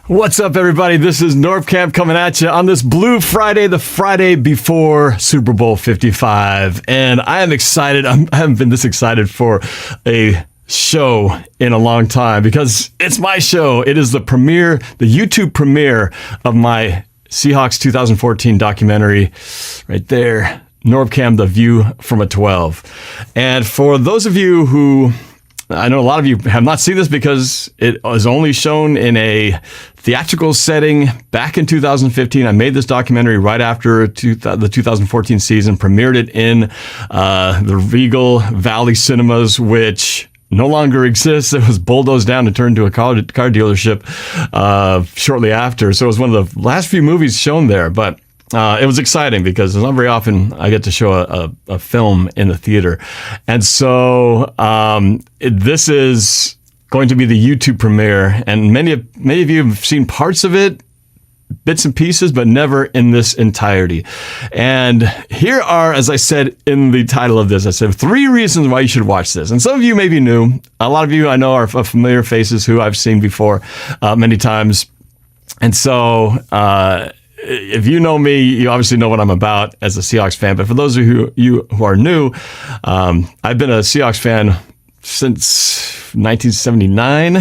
What's up, everybody? This is NorbCam coming at you on this Blue Friday, the Friday before Super Bowl 55. And I am excited. I haven't been this excited for a show in a long time because it's my show. It is the YouTube premiere of my Seahawks 2014 documentary right there, NorbCam, The View from a 12. And for those of you who, I know a lot of you have not seen this because it was only shown in a theatrical setting back in 2015. I made this documentary right after the 2014 season, premiered it in the Regal Valley Cinemas, which no longer exists. It was bulldozed down and turned into a car dealership shortly after. So it was one of the last few movies shown there, but it was exciting because it's not very often I get to show a film in the theater. And so this is going to be the YouTube premiere, and many of you have seen parts of it, bits and pieces, but never in this entirety. And here are, as I said in the title of this, I said 3 reasons why you should watch this. And some of you may be new. A lot of you I know are familiar faces who I've seen before many times. And so if you know me, you obviously know what I'm about as a Seahawks fan. But for those of you who are new, I've been a Seahawks fan since 1979,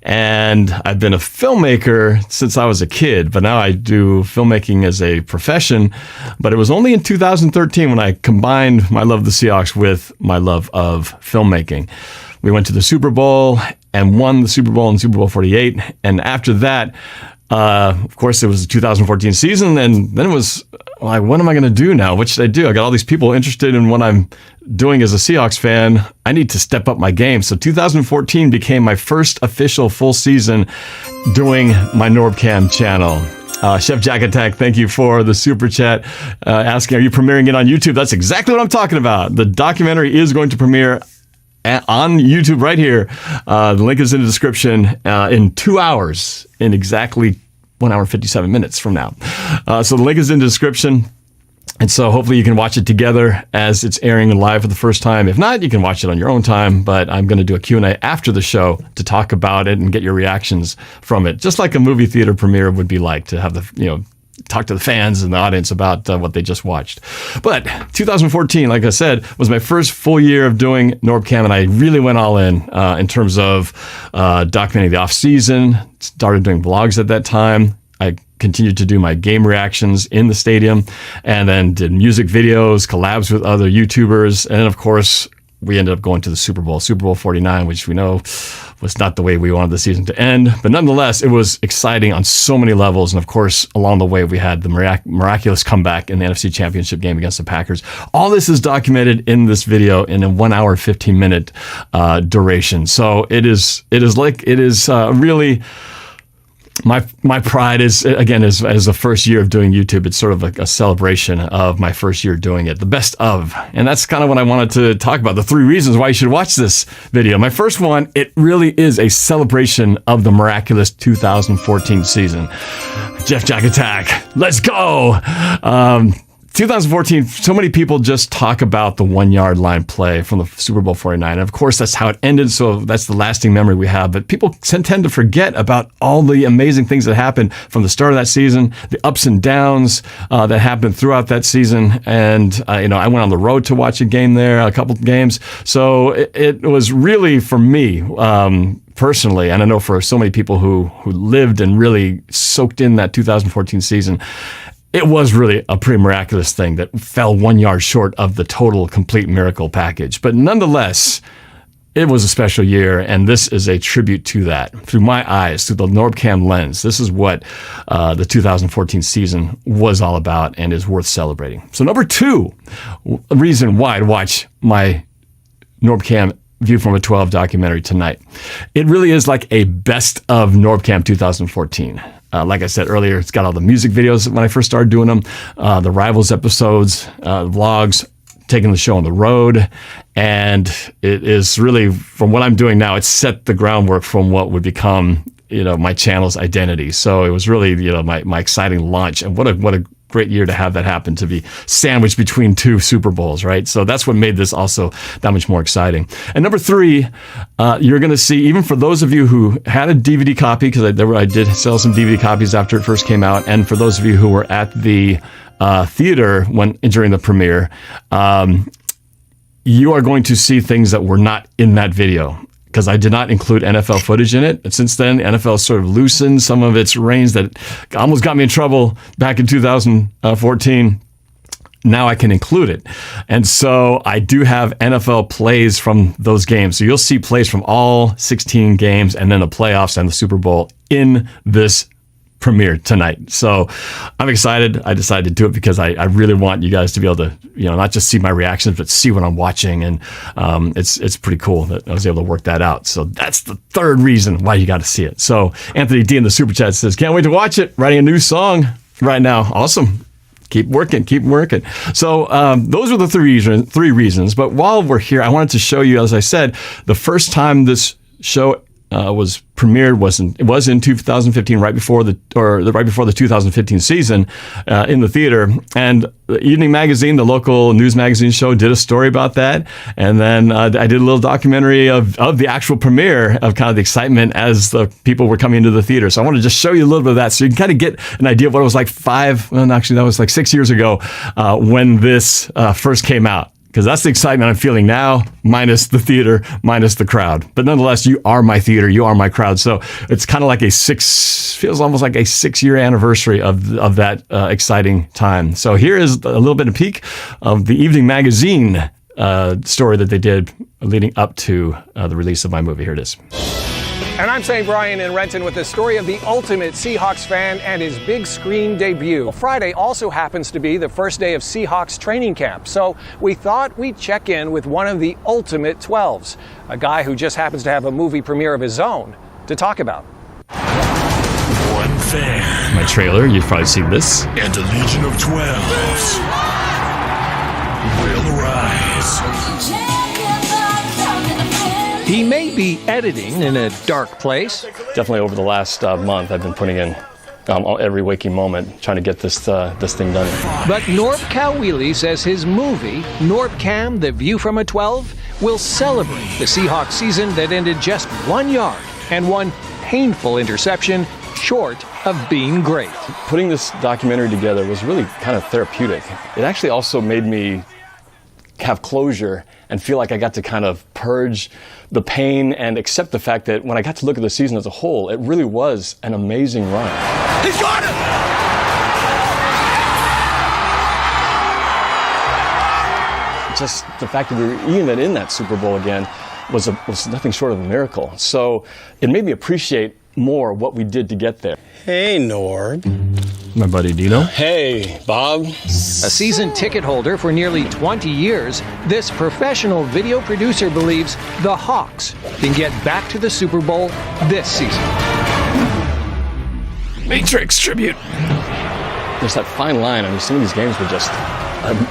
and I've been a filmmaker since I was a kid, but now I do filmmaking as a profession. But it was only in 2013 when I combined my love of the Seahawks with my love of filmmaking. We went to the Super Bowl and won the Super Bowl in Super Bowl 48, and after that, of course, it was the 2014 season, and then it was like, what am I going to do now? What should I do? I got all these people interested in what I'm doing as a Seahawks fan. I need to step up my game. So 2014 became my first official full season doing my NorbCam channel. Chef Jack Attack, thank you for the super chat asking, are you premiering it on YouTube? That's exactly what I'm talking about. The documentary is going to premiere on YouTube right here. The link is in the description in 2 hours, in exactly 1 hour and 57 minutes from now. So the link is in the description. And so hopefully you can watch it together as it's airing live for the first time. If not, you can watch it on your own time, but I'm going to do a Q&A after the show to talk about it and get your reactions from it. Just like a movie theater premiere would be like, to have the, talk to the fans and the audience about what they just watched. But 2014, like I said, was my first full year of doing NorbCam, and I really went all in terms of documenting the off season. Started doing vlogs at that time. I continued to do my game reactions in the stadium, and then did music videos, collabs with other YouTubers, and then of course we ended up going to the Super Bowl 49, which we know was not the way we wanted the season to end. But nonetheless, it was exciting on so many levels. And of course, along the way, we had the miraculous comeback in the NFC Championship game against the Packers. All this is documented in this video in a 1 hour, 15-minute duration. So it is really... My pride is, again, as the first year of doing YouTube, it's sort of a celebration of my first year doing it, the best of. And that's kind of what I wanted to talk about, the 3 reasons why you should watch this video. My first one, it really is a celebration of the miraculous 2014 season. Jeff Jack Attack, let's go! 2014, so many people just talk about the 1-yard line play from the Super Bowl 49. And of course, that's how it ended, so that's the lasting memory we have. But people tend to forget about all the amazing things that happened from the start of that season, the ups and downs that happened throughout that season. And, I went on the road to watch a game there, a couple of games. So it was really, for me, personally, and I know for so many people who lived and really soaked in that 2014 season, it was really a pretty miraculous thing that fell 1 yard short of the total complete miracle package. But nonetheless, it was a special year, and this is a tribute to that. Through my eyes, through the NorbCam lens, this is what the 2014 season was all about and is worth celebrating. So number 2 reason why to watch my NorbCam View from a 12 documentary tonight. It really is like a best of NorbCam 2014. Like I said earlier, it's got all the music videos when I first started doing them, the Rivals episodes, vlogs, taking the show on the road. And it is really, from what I'm doing now, it's set the groundwork from what would become, my channel's identity. So it was really, my exciting launch. And what a great year to have that happen, to be sandwiched between two Super Bowls, right? So that's what made this also that much more exciting. And number 3, you're going to see, even for those of you who had a DVD copy, because I did sell some DVD copies after it first came out, and for those of you who were at the theater during the premiere, you are going to see things that were not in that video, because I did not include NFL footage in it. And since then, the NFL sort of loosened some of its reins that almost got me in trouble back in 2014. Now I can include it. And so I do have NFL plays from those games. So you'll see plays from all 16 games and then the playoffs and the Super Bowl in this premiere tonight. So I'm excited. I decided to do it because I really want you guys to be able to, not just see my reactions, but see what I'm watching. And it's pretty cool that I was able to work that out. So that's the 3rd reason why you got to see it. So Anthony D in the Super Chat says, can't wait to watch it. Writing a new song right now. Awesome. Keep working. So those are the 3 reasons. But while we're here, I wanted to show you, as I said, the first time this show was premiered was in 2015, right before the 2015 season in the theater. And the Evening Magazine, the local news magazine show, did a story about that. And then I did a little documentary of the actual premiere, of kind of the excitement as the people were coming into the theater. So I want to just show you a little bit of that, so you can kind of get an idea of what it was like 6 years ago when this first came out. Because that's the excitement I'm feeling now, minus the theater, minus the crowd. But nonetheless, you are my theater, you are my crowd. So it's kind of like feels almost like a 6-year anniversary of that exciting time. So here is a little bit of peek of the Evening Magazine story that they did leading up to the release of my movie. Here it is. And I'm St. Brian in Renton with the story of the ultimate Seahawks fan and his big screen debut. Friday also happens to be the first day of Seahawks training camp, so we thought we'd check in with one of the ultimate 12s, a guy who just happens to have a movie premiere of his own to talk about. One fan. My trailer, you've probably seen this. And a legion of 12s will arise. He may be editing in a dark place. Definitely over the last month, I've been putting in every waking moment trying to get this thing done. But Norb-cam says his movie, NorbCam, The View from a 12, will celebrate the Seahawks season that ended just 1 yard and one painful interception short of being great. Putting this documentary together was really kind of therapeutic. It actually also made me have closure and feel like I got to kind of purge the pain and accept the fact that when I got to look at the season as a whole, it really was an amazing run. He's got it! Just the fact that we were even in that Super Bowl again was nothing short of a miracle. So it made me appreciate more what we did to get there. Hey, Norb. My buddy Dino. Hey, Bob. A season ticket holder for nearly 20 years, this professional video producer believes the Hawks can get back to the Super Bowl this season. Matrix tribute. There's that fine line. I mean, some of these games were just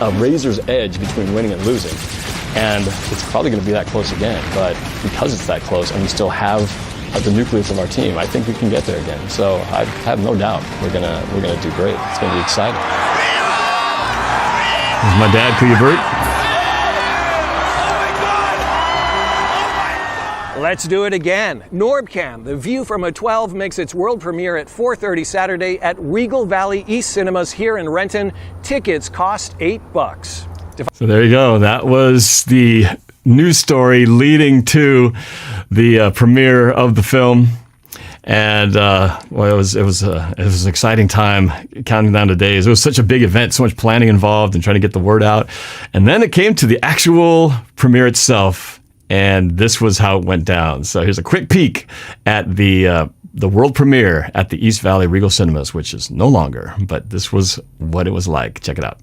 a razor's edge between winning and losing. And it's probably going to be that close again. But because it's that close and we still have the nucleus of our team, I think we can get there again. So I have no doubt we're gonna do great. It's gonna be exciting. This is my dad, Kuyabert. Let's do it again. NorbCam, The View from a 12, makes its world premiere at 4:30 Saturday at Regal Valley East Cinemas here in Renton. Tickets cost $8. So there you go. That was the news story leading to the premiere of the film. And well, it was an exciting time, counting down the days. It was such a big event, so much planning involved and trying to get the word out. And then it came to the actual premiere itself, and this was how it went down. So here's a quick peek at the world premiere at the East Valley Regal Cinemas, which is no longer, but this was what it was like. Check it out.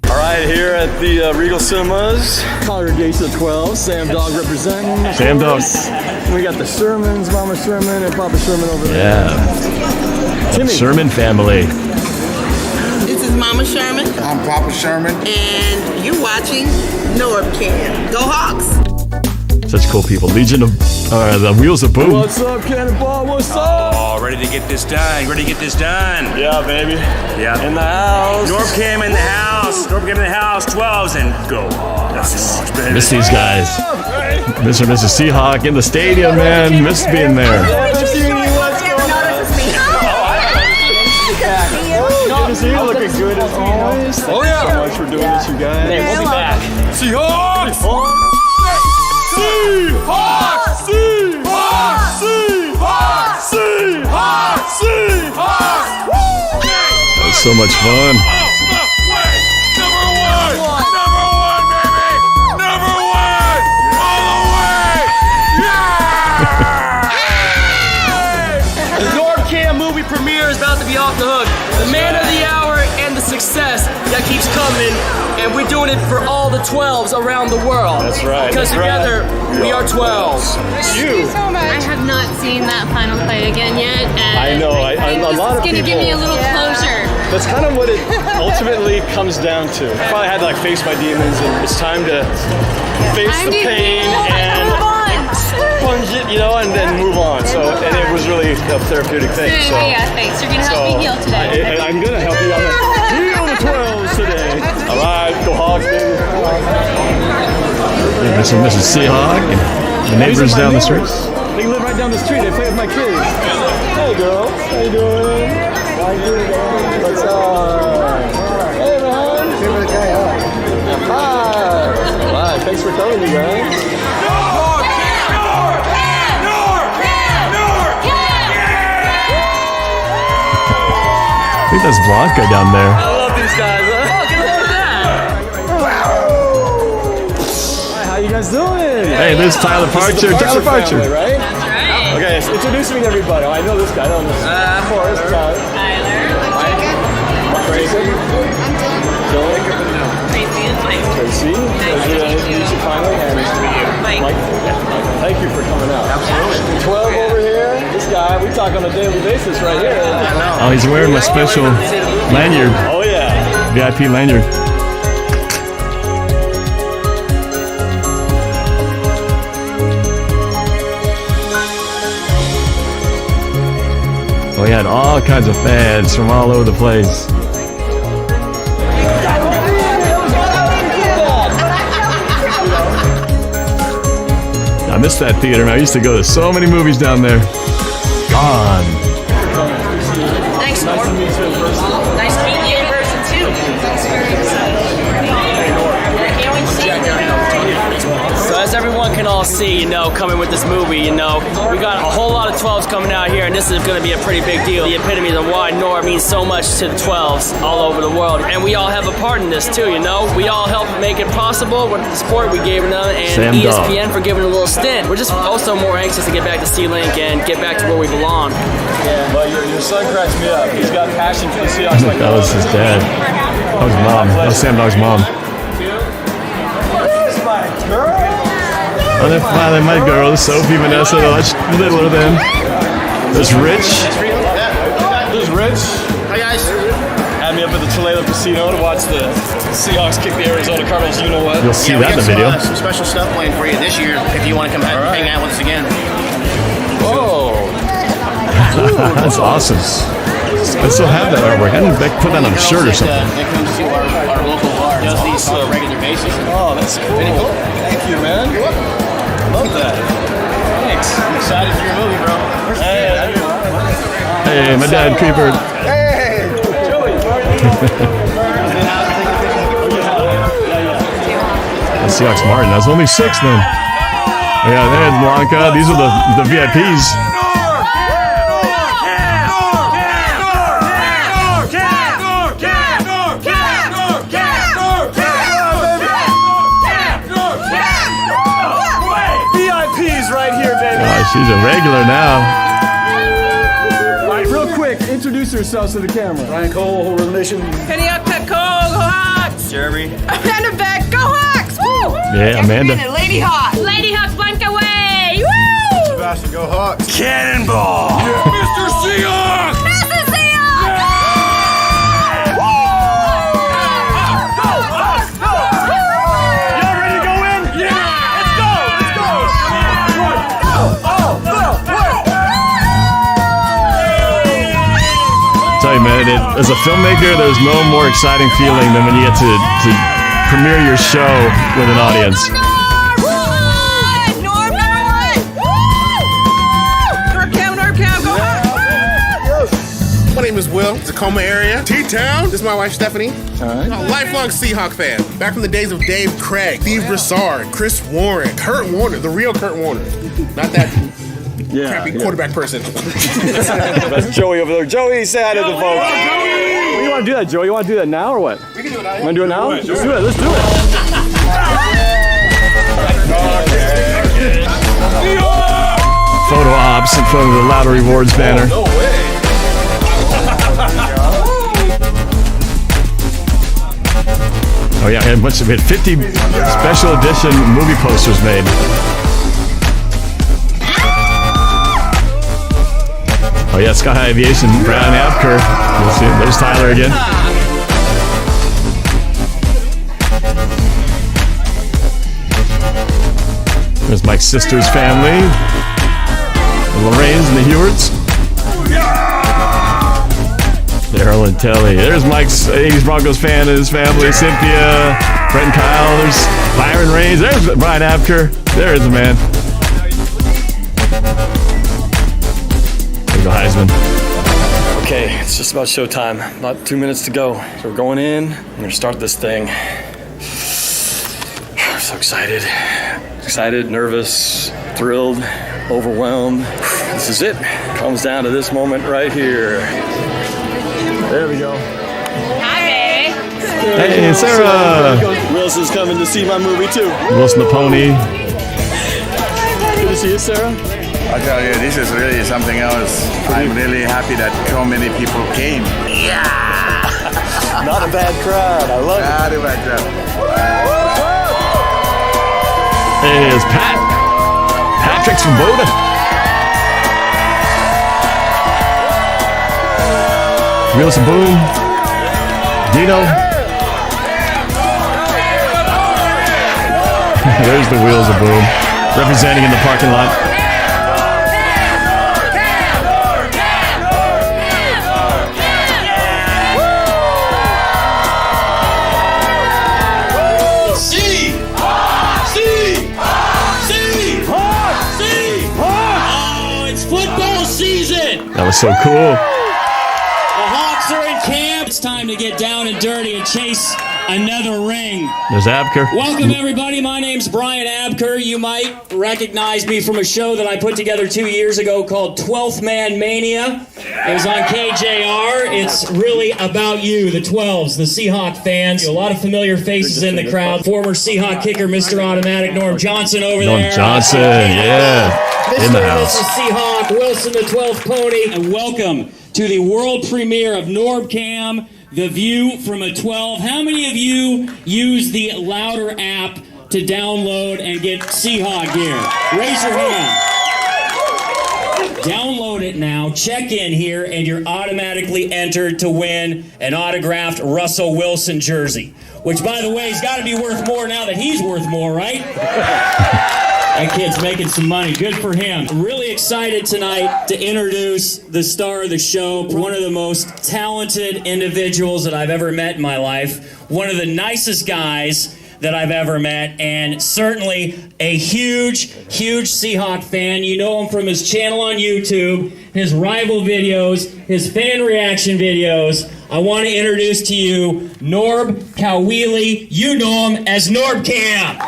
All right, here at the Regal Cinemas, congregation of 12, Sam Dog representing. Sam Dog. We got the Shermans, Mama Sherman and Papa Sherman over there. Yeah. Timmy. Sherman family. This is Mama Sherman. I'm Papa Sherman. And you're watching NORBCam. Go Hawks! Such cool people. Legion of the Wheels of Boom. What's up, Cannonball? What's up? Oh, ready to get this done. Ready to get this done. Yeah, baby. Yeah. In the house. NorbCam in the house. NorbCam in the house. 12s and go. That's the Seahawks, baby. Miss these guys. Mr. and Mrs. Seahawk in the stadium, man. Miss being there. Good to see you. What's going on? Good to see you. Looking good as always. Thank you so much for doing this, you guys. Hey, we'll be back. Seahawks! Seahawks! Seahawks! Seahawks! Seahawks! Seahawks! That was so much fun. Number one, baby! Number one! All the way! Yeah! The NorbCam movie premiere is about to be off the hook. The man of the hour and the success that keeps coming, and we're doing it for all the 12s around the world. That's right. Because together, we are 12s. You. I have not seen that final fight again yet. And I know. A lot of it's people. gonna give me a little closure. That's kind of what it ultimately comes down to. I probably had to like face my demons, and it's time to face the pain and plunge it, you know, and then move on. So, and it was really a therapeutic thing. So, Yeah, thanks. You're gonna help me heal today. I'm gonna help you. I'm gonna heal the 12s today. All right, go Hawks, baby. Mr. and Mrs. Seahawk and the neighbors down the street. They live right down the street. They play with my kids. Hey, girl. How you doing? What's up? Hey, man. Hi. Hi. Thanks for coming, you guys. I think that's Blanca down there. I love these guys. Oh, get a load of that. Hi, how you guys doing? Hey, this is Tyler Parcher. Tyler Parcher. Family, right? Okay, so introduce me to everybody. Oh, I know this guy. I know this. Of course, Tyler. Grayson. Dylan. Tracy. Pleasure to meet you finally. And Mike. Thank you for coming out. Absolutely. 12 over here. This guy, we talk on a daily basis right here. Oh, he's wearing my special lanyard. Oh, yeah. VIP lanyard. We had all kinds of fans from all over the place. I miss that theater, man. I used to go to so many movies down there. Gone. Thanks, Norb. Nice to meet you in person. Nice to meet you in person, too. So as everyone can all see, you know, coming with this movie, you know, we got a whole lot of 12s coming out here, and this is going to be a pretty big deal. The epitome of why Norb means so much to the 12s all over the world. And we all have a part in this, too, you know. We all helped make it possible with the support we gave them, and Sam ESPN for giving a little stint. We're just also more anxious to get back to C-Link and get back to where we belong. Yeah, but your son cracks me up. He's got passion for the Seahawks. Like That was his dad. That was mom. That was Sam Dog's mom. Where's my girl? Oh, then finally my girl, Sophie Vanessa, much littler than. There's Rich. There's Rich. Hi, guys. Had me up at the Toledo Casino to watch the Seahawks kick the Arizona Cardinals. You know what? You'll see that in the video. Some special stuff planned for you this year if you want to come back and hang out with us again. Oh. That's awesome. I still have that artwork. I didn't put that on a shirt or something. They come to our local bar. Does these on a regular basis. Oh, that's cool. Thank you, man. Love that. Thanks. I'm excited for your movie, bro. Hey, my dad, Creeper. Hey, Joey. The Seahawks Martin. That's only 6 then. Yeah, there's Blanca. These are the VIPs. VIPs right here, baby. She's a regular now. All right, real quick, introduce yourselves to the camera. Ryan Cole, whole relation. Penny up, Pet Cole, go Hawks! Jeremy. Amanda Beck, go Hawks! Woo! Yeah, Amanda. Lady Hawk! Lady Hawk Blanca way! Woo! Sebastian, go Hawks. Cannonball. Mr. Seahawks. Mrs. Seahawk! Y'all ready to go in? Yeah. Let's go. And as a filmmaker, there's no more exciting feeling than when you get to premiere your show with an audience. Norb number one! NorbCam, go hard! My name is Will, Tacoma area. T-Town. This is my wife, Stephanie. A lifelong Seahawk fan. Back from the days of Dave Craig, Steve Broussard, Chris Warren, Kurt Warner, the real Kurt Warner. Not that crappy quarterback person. That's Joey over there. Joey, say hi to the folks. What do you want to do that, Joey? You want to do that now or what? We can do it now. You want to do it now? Let's do it. Let's do it. Photo ops in front of the Louder Rewards banner. No way. Oh yeah, we had 50 special edition movie posters made. Oh yeah, Sky High Aviation, Brown Apker. You'll see, there's Tyler again. There's Mike's sister's family, the Lorraines and the Hewards. Daryl and Telly. There's Mike's 80s Broncos fan and his family, Cynthia, Brett and Kyle. There's Byron Raines. There's Brian Apker. There is a man. There you go, Heisman. Okay, it's just about showtime. About 2 minutes to go. So we're going in. We're going to start this thing. I'm so excited. Excited, nervous, thrilled, overwhelmed. This is it. Comes down to this moment right here. There we go. Hi. Hey, Sarah. Wilson's coming to see my movie too. Wilson the Pony. Good to see you, Sarah. I tell you, this is really something else. I'm really happy that so many people came. Not a bad crowd. I love it. Not a bad crowd. Hey, it's Pat. Patrick's from Boelter. Wheels of Boom. Dino. There's the Wheels of Boom. Representing in the parking lot. That was so cool. The Hawks are in camp. It's time to get down and dirty and chase another ring. There's Abker. Welcome, everybody. My name's Brian Abker. You might recognize me from a show that I put together 2 years ago called 12th Man Mania. It was on KJR. It's really about you, the 12s, the Seahawk fans. A lot of familiar faces in the crowd. Former Seahawk kicker, Mr. Automatic, Norm Johnson over there. Norm Johnson, yeah. In the house. Mr. Seahawk, Wilson the 12th Pony. And welcome to the world premiere of NorbCam, The View from a 12. How many of you use the Louder app to download and get Seahawk gear? Raise your hand. Download it now, check in here, and you're automatically entered to win an autographed Russell Wilson jersey. Which, by the way, has got to be worth more now that he's worth more, right? That kid's making some money. Good for him. Really excited tonight to introduce the star of the show, one of the most talented individuals that I've ever met in my life, one of the nicest guys that I've ever met, and certainly a huge, huge Seahawk fan. You know him from his channel on YouTube, his rival videos, his fan reaction videos. I want to introduce to you NORB-CAoili. You know him as NorbCam.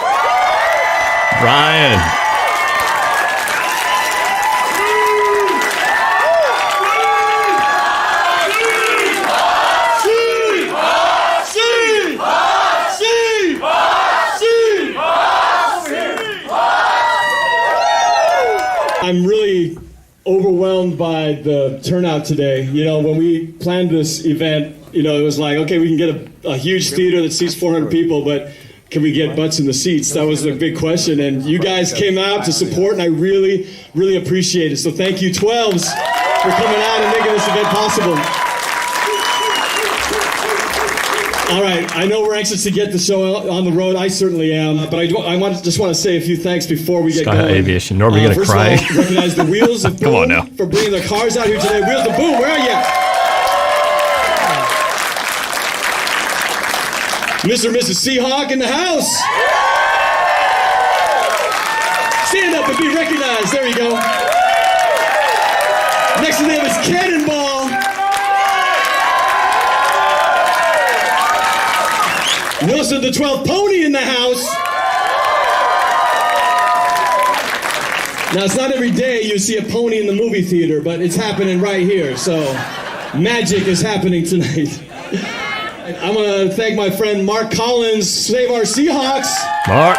Ryan. I'm really overwhelmed by the turnout today. You know, when we planned this event, you know, it was like, okay, we can get a huge theater that seats 400 people, but can we get butts in the seats? That was the big question, and you guys came out to support, and I really, really appreciate it. So thank you, 12s, for coming out and making this event possible. All right, I know we're anxious to get the show on the road. I certainly am, but I just want to say a few thanks before we get Sky going. Aviation. Norbert, you're gonna cry. First of all, recognize the Wheels of Boom. Come on now. For bringing their cars out here today. Wheels of Boom, where are you? Mr. and Mrs. Seahawk in the house. Stand up and be recognized. There you go. Next to them is Cannonball. Wilson, the 12th pony in the house. Now, it's not every day you see a pony in the movie theater, but it's happening right here. So, magic is happening tonight. I want to thank my friend Mark Collins, Save Our Seahawks. Mark.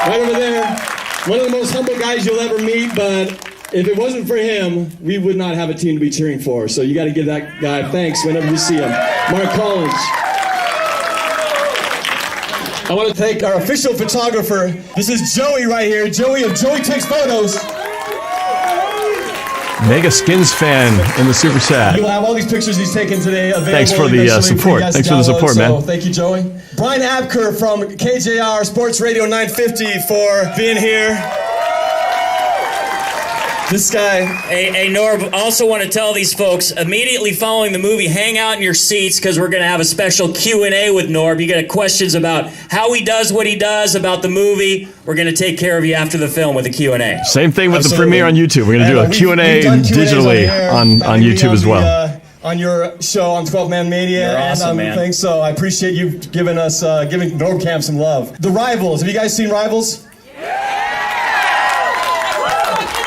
Right over there. One of the most humble guys you'll ever meet, but if it wasn't for him, we would not have a team to be cheering for. So you got to give that guy thanks whenever you see him. Mark Collins. I want to thank our official photographer. This is Joey right here. Joey of Joey Takes Photos. Mega Skins fan in the super chat. You'll have all these pictures he's taken today available. Thanks for the support. Thanks for the support, man. Thank you, Joey. Brian Abker from KJR Sports Radio 950 for being here. This guy. Hey, Norb, also want to tell these folks, immediately following the movie, hang out in your seats because we're going to have a special Q&A with Norb. You got questions about how he does what he does, about the movie. We're going to take care of you after the film with a Q&A. Same thing with the premiere on YouTube. We're going to do a Q&A digitally on YouTube as well. On your show on 12-Man Mania. You're awesome, man. Thanks, so I appreciate you giving NorbCam some love. The Rivals. Have you guys seen Rivals?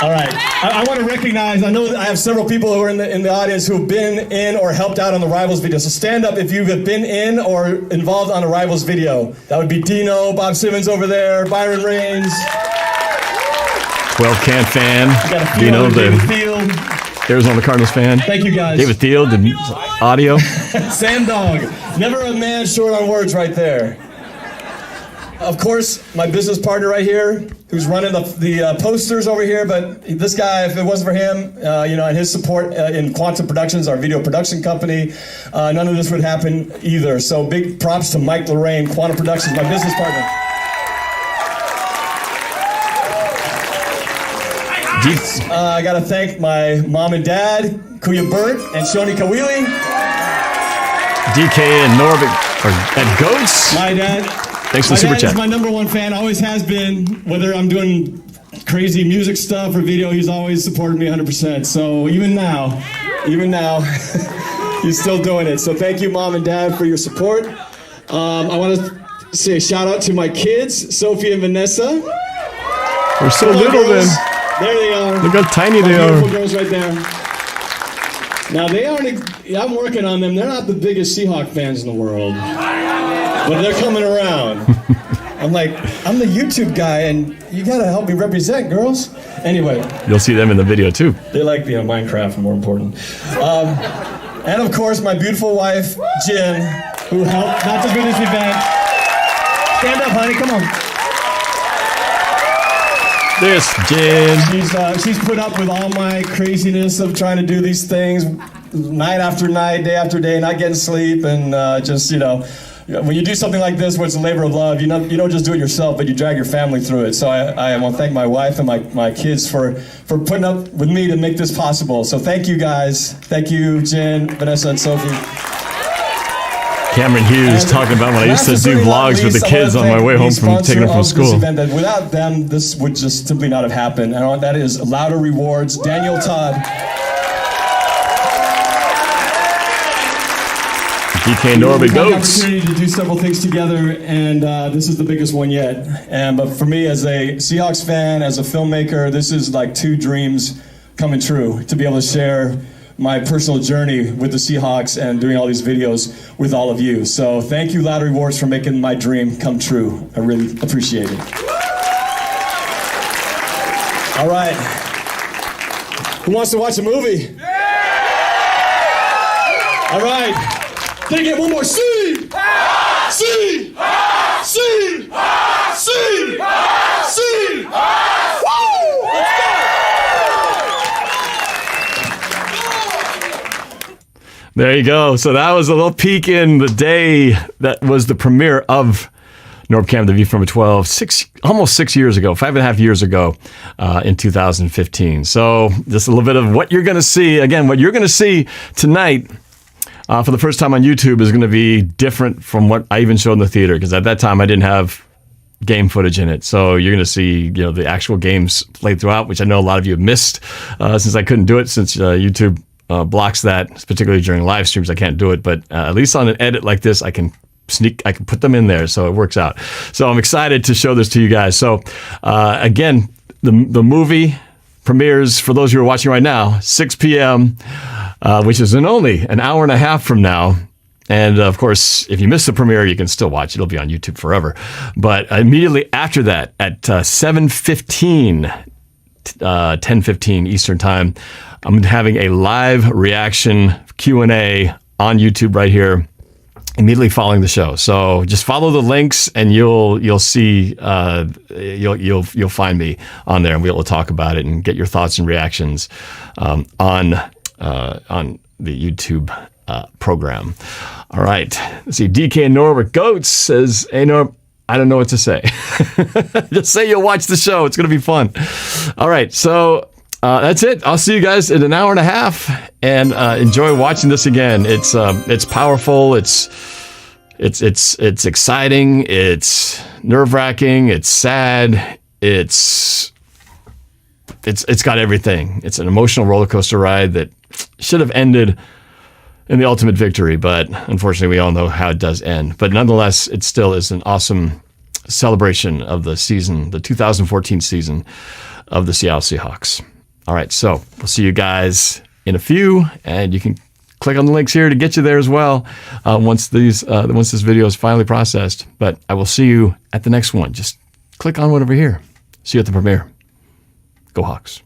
All right. I want to recognize, I know that I have several people who are in the audience who have been in or helped out on the Rivals video. So stand up if you have been in or involved on a Rivals video. That would be Dino, Bob Simmons over there, Byron Rains. 12-can fan. Dino, the Arizona Cardinals fan. Thank you, guys. David Thiel, the audio. Sam Dog. Never a man short on words right there. Of course, my business partner right here, who's running the posters over here, but this guy, if it wasn't for him, and his support in Quantum Productions, our video production company, none of this would happen either. So big props to Mike Lorraine, Quantum Productions, my business partner. I got to thank my mom and dad, Kuya Burt and Shoni Kawili. DK and Norb at Goats. My dad. Thanks for the super chat. My dad is my number one fan, always has been. Whether I'm doing crazy music stuff or video, he's always supported me 100%. So even now, he's still doing it. So thank you, Mom and Dad, for your support. I want to say a shout out to my kids, Sophie and Vanessa. They're so little then. There they are. Look how tiny they are. Beautiful girls right there. Now they aren't, I'm working on them. They're not the biggest Seahawk fans in the world. But they're coming around. I'm like, I'm the YouTube guy, and you gotta help me represent, girls. Anyway. You'll see them in the video, too. They like Minecraft, more important. And of course, my beautiful wife, Jen, who helped not just with this event. Stand up, honey, come on. This, Jen. She's put up with all my craziness of trying to do these things night after night, day after day, not getting sleep, and when you do something like this where it's a labor of love, you don't just do it yourself, but you drag your family through it. So I want to thank my wife and my kids for putting up with me to make this possible. So thank you guys. Thank you, Jen, Vanessa, and Sophie. Cameron Hughes talking about when I used to do vlogs with the kids on my way home from taking them from school. Without them, this would just simply not have happened. And that is Louder Rewards, Daniel Todd. DK and Norby Goats. Opportunity to do several things together, and this is the biggest one yet. But for me, as a Seahawks fan, as a filmmaker, this is like two dreams coming true. To be able to share my personal journey with the Seahawks and doing all these videos with all of you. So thank you, Louder Rewards, for making my dream come true. I really appreciate it. All right. Who wants to watch a movie? All right. Can I get one more? C! C! C! C! C! Woo! Let's go! There you go. So that was a little peek in the day that was the premiere of NorbCam, the View from a 12, almost 6 years ago, 5.5 years ago, in 2015. So just a little bit of what you're going to see. Again, what you're going to see tonight for the first time on YouTube is going to be different from what I even showed in the theater, because at that time I didn't have game footage in it. So you're going to see, the actual games played throughout, which I know a lot of you have missed since I couldn't do it, since YouTube blocks that, particularly during live streams. I can't do it, but at least on an edit like this, I can put them in there, so it works out. So I'm excited to show this to you guys. So again, the movie premieres, for those who are watching right now, 6 p.m., which is in only an hour and a half from now. And of course, if you miss the premiere, you can still watch it. It'll be on YouTube forever. But immediately after that, at 7:15, 10:15 Eastern Time, I'm having a live reaction Q&A on YouTube right here, immediately following the show. So just follow the links, and you'll see you'll find me on there, and we'll talk about it and get your thoughts and reactions on the YouTube program. All right. Let's see. DK and Norbert Goats says, "Hey Norb, I don't know what to say." Just say you'll watch the show. It's going to be fun. All right. So that's it. I'll see you guys in an hour and a half, and enjoy watching this again. It's powerful. It's exciting. It's nerve-wracking. It's sad. It's got everything. It's an emotional roller coaster ride that should have ended in the ultimate victory, but unfortunately we all know how it does end. But nonetheless, it still is an awesome celebration of the season, the 2014 season of the Seattle Seahawks. All right, so we'll see you guys in a few, and you can click on the links here to get you there as well once this video is finally processed. But I will see you at the next one. Just click on whatever here. See you at the premiere. Go Hawks.